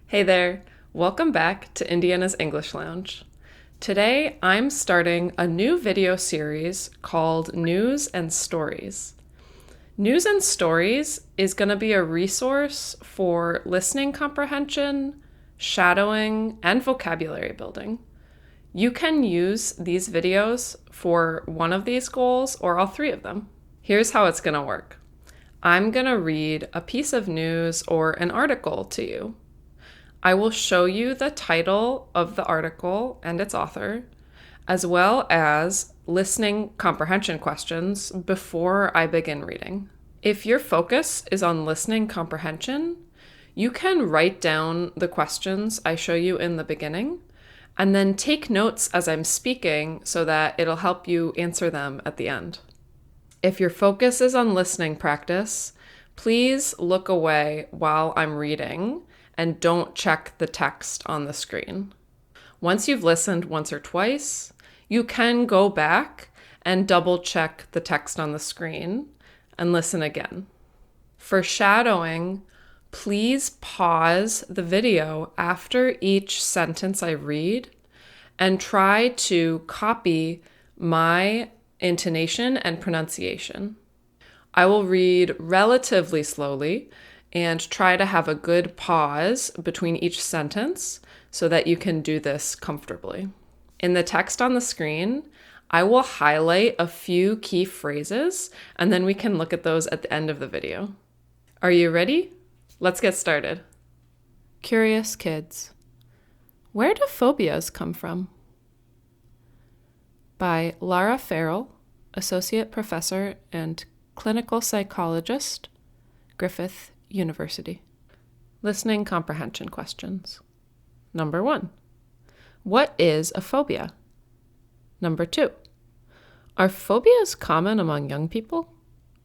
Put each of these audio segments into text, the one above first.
Hey there, welcome back to Indiana's English Lounge. Today I'm starting a new video series called News and Stories. News and Stories is going to be a resource for listening comprehension, shadowing, and vocabulary building. You can use these videos for one of these goals or all three of them. Here's how it's going to work. I'm going to read a piece of news or an article to you. I will show you the title of the article and its author, as well as listening comprehension questions before I begin reading. If your focus is on listening comprehension, you can write down the questions I show you in the beginning, and then take notes as I'm speaking so that it'll help you answer them at the end. If your focus is on listening practice, please look away while I'm reading and don't check the text on the screen. Once you've listened once or twice, you can go back and double check the text on the screen and listen again. For shadowing, please pause the video after each sentence I read and try to copy my intonation and pronunciation. I will read relatively slowly and try to have a good pause between each sentence so that you can do this comfortably. In the text on the screen, I will highlight a few key phrases, and then we can look at those at the end of the video. Are you ready? Let's get started. Curious kids. Where do phobias come from? By Lara Farrell, Associate Professor and Clinical Psychologist, Griffith University. Listening comprehension questions. Number 1. What is a phobia? Number 2. Are phobias common among young people?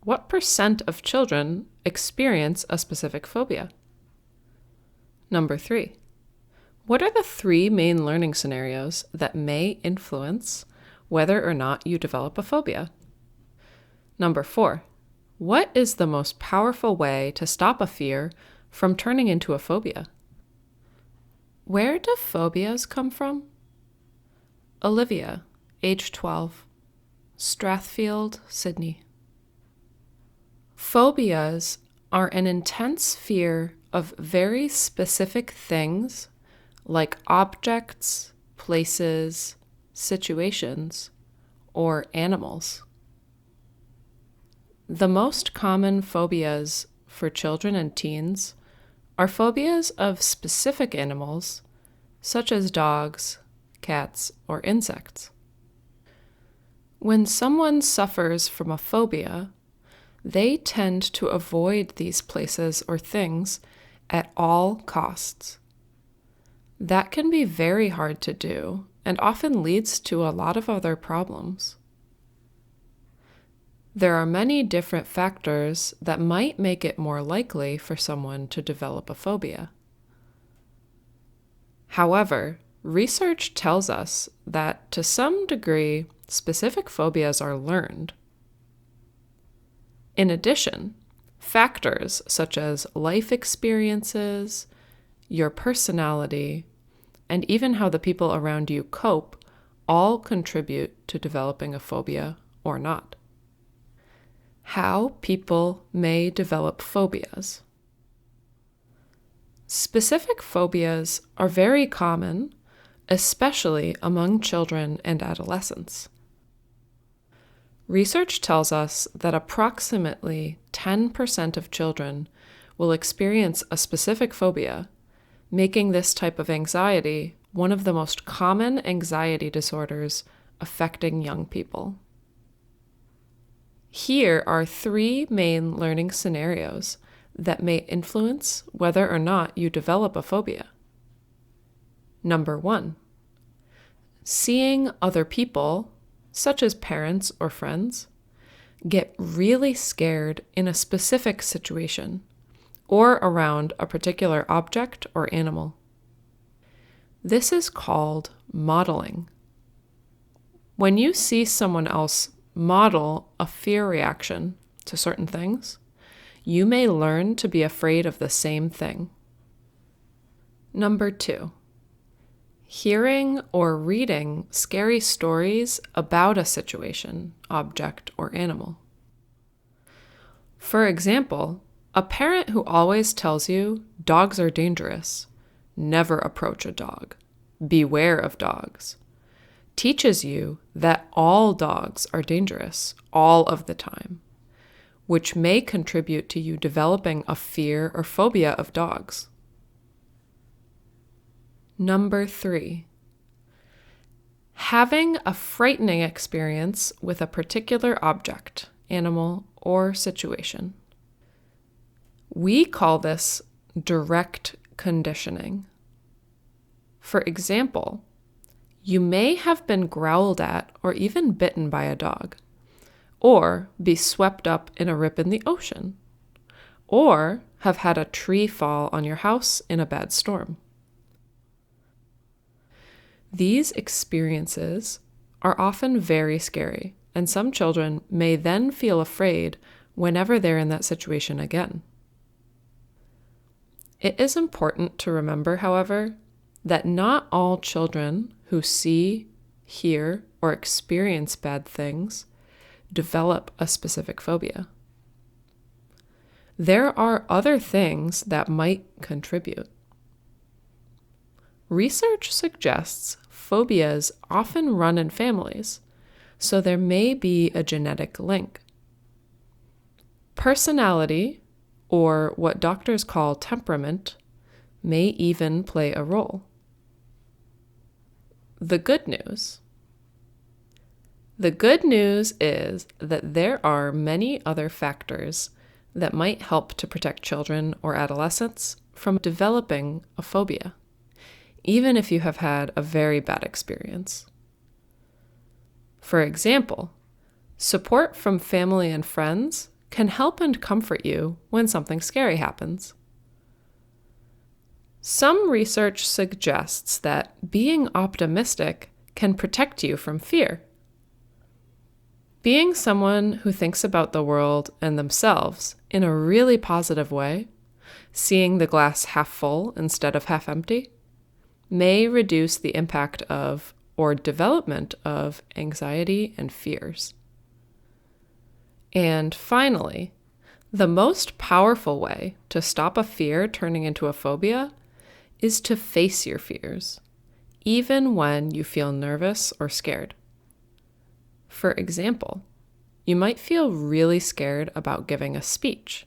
What % of children experience a specific phobia? Number 3. What are the 3 main learning scenarios that may influence whether or not you develop a phobia? Number 4. What is the most powerful way to stop a fear from turning into a phobia? Where do phobias come from? Olivia, age 12, Strathfield, Sydney. Phobias are an intense fear of very specific things like objects, places, situations, or animals. The most common phobias for children and teens are phobias of specific animals, such as dogs, cats, or insects. When someone suffers from a phobia, they tend to avoid these places or things at all costs. That can be very hard to do and often leads to a lot of other problems. There are many different factors that might make it more likely for someone to develop a phobia. However, research tells us that to some degree, specific phobias are learned. In addition, factors such as life experiences, your personality, and even how the people around you cope all contribute to developing a phobia or not. How people may develop phobias. Specific phobias are very common, especially among children and adolescents. Research tells us that approximately 10% of children will experience a specific phobia, making this type of anxiety one of the most common anxiety disorders affecting young people. Here are 3 main learning scenarios that may influence whether or not you develop a phobia. Number 1. Seeing other people, such as parents or friends, get really scared in a specific situation or around a particular object or animal. This is called modeling. When you see someone else model a fear reaction to certain things, you may learn to be afraid of the same thing. Number 2, hearing or reading scary stories about a situation, object, or animal. For example, a parent who always tells you dogs are dangerous, never approach a dog, beware of dogs, teaches you that all dogs are dangerous all of the time, which may contribute to you developing a fear or phobia of dogs. Number 3, having a frightening experience with a particular object, animal, or situation. We call this direct conditioning. For example, you may have been growled at or even bitten by a dog, or be swept up in a rip in the ocean, or have had a tree fall on your house in a bad storm. These experiences are often very scary, and some children may then feel afraid whenever they're in that situation again. It is important to remember, however, that not all children who see, hear, or experience bad things develop a specific phobia. There are other things that might contribute. Research suggests phobias often run in families, so there may be a genetic link. Personality, or what doctors call temperament, may even play a role. The good news. The good news is that there are many other factors that might help to protect children or adolescents from developing a phobia, even if you have had a very bad experience. For example, support from family and friends can help and comfort you when something scary happens. Some research suggests that being optimistic can protect you from fear. Being someone who thinks about the world and themselves in a really positive way, seeing the glass half full instead of half empty, may reduce the impact of or development of anxiety and fears. And finally, the most powerful way to stop a fear turning into a phobia is to face your fears, even when you feel nervous or scared. For example, you might feel really scared about giving a speech.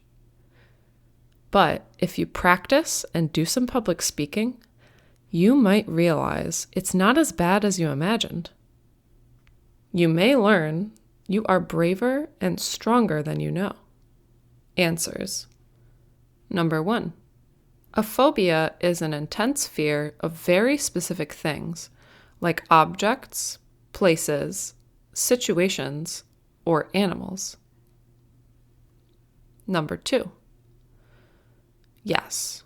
But if you practice and do some public speaking, you might realize it's not as bad as you imagined. You may learn you are braver and stronger than you know. Answers. Number 1. A phobia is an intense fear of very specific things, like objects, places, situations, or animals. Number 2. Yes,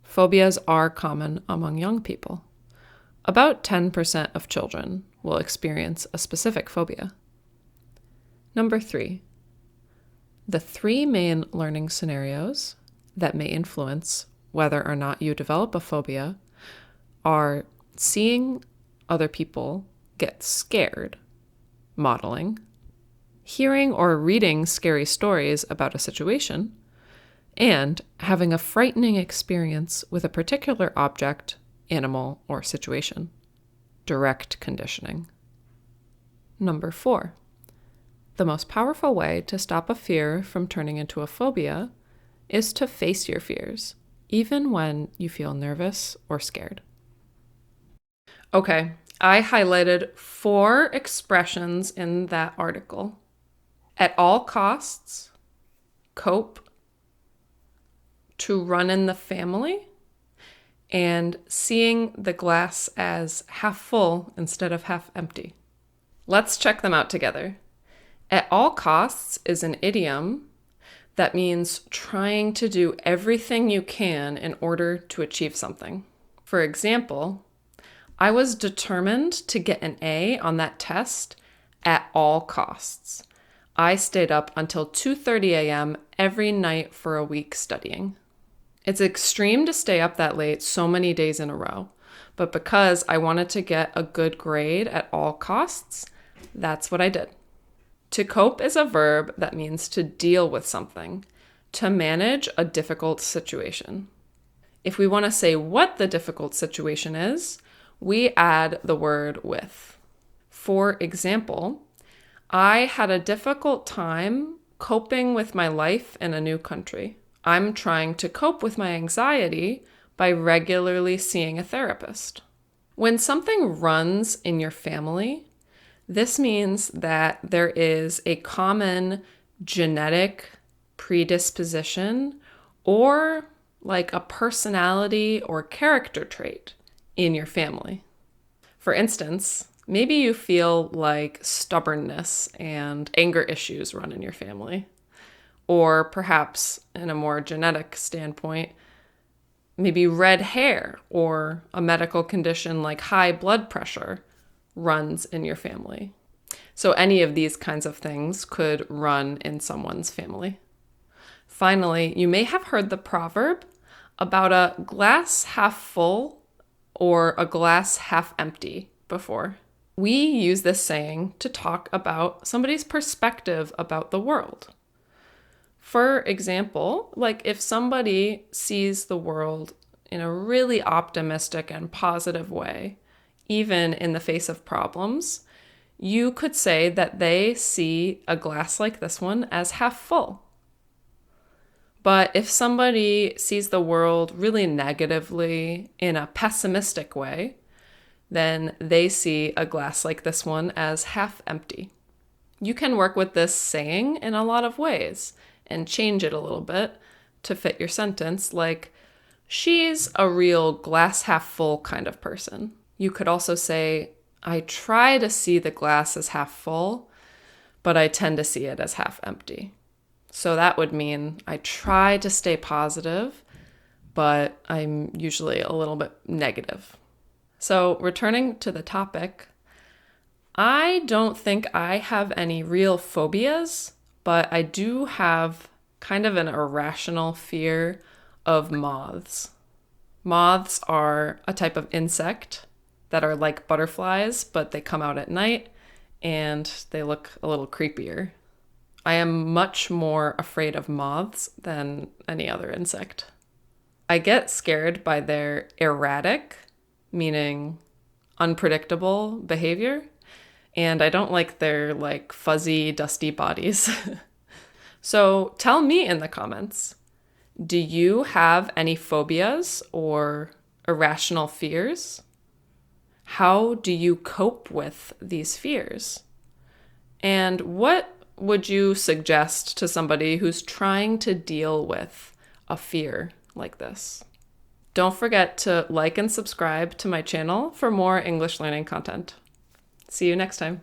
phobias are common among young people. About 10% of children will experience a specific phobia. Number 3. The 3 main learning scenarios that may influence whether or not you develop a phobia are seeing other people get scared, modeling, hearing or reading scary stories about a situation, and having a frightening experience with a particular object, animal, or situation. Direct conditioning. Number 4. The most powerful way to stop a fear from turning into a phobia is to face your fears, even when you feel nervous or scared. Okay, I highlighted 4 expressions in that article. At all costs, cope, to run in the family, and seeing the glass as half full instead of half empty. Let's check them out together. At all costs is an idiom that means trying to do everything you can in order to achieve something. For example, I was determined to get an A on that test at all costs. I stayed up until 2:30 a.m. every night for a week studying. It's extreme to stay up that late so many days in a row, but because I wanted to get a good grade at all costs, that's what I did. To cope is a verb that means to deal with something, to manage a difficult situation. If we want to say what the difficult situation is, we add the word with. For example, I had a difficult time coping with my life in a new country. I'm trying to cope with my anxiety by regularly seeing a therapist. When something runs in your family, this means that there is a common genetic predisposition or like a personality or character trait in your family. For instance, maybe you feel like stubbornness and anger issues run in your family. Or perhaps, in a more genetic standpoint, maybe red hair or a medical condition like high blood pressure runs in your family. So any of these kinds of things could run in someone's family. Finally, you may have heard the proverb about a glass half full or a glass half empty before. We use this saying to talk about somebody's perspective about the world. For example, like if somebody sees the world in a really optimistic and positive way, even in the face of problems, you could say that they see a glass like this one as half full. But if somebody sees the world really negatively in a pessimistic way, then they see a glass like this one as half empty. You can work with this saying in a lot of ways and change it a little bit to fit your sentence, like, she's a real glass half full kind of person. You could also say, I try to see the glass as half full, but I tend to see it as half empty. So that would mean I try to stay positive, but I'm usually a little bit negative. So returning to the topic, I don't think I have any real phobias, but I do have kind of an irrational fear of moths. Moths are a type of insect that are like butterflies, but they come out at night and they look a little creepier. I am much more afraid of moths than any other insect. I get scared by their erratic, meaning unpredictable behavior, and I don't like their like fuzzy, dusty bodies. So tell me in the comments, do you have any phobias or irrational fears? How do you cope with these fears? And what would you suggest to somebody who's trying to deal with a fear like this? Don't forget to like and subscribe to my channel for more English learning content. See you next time.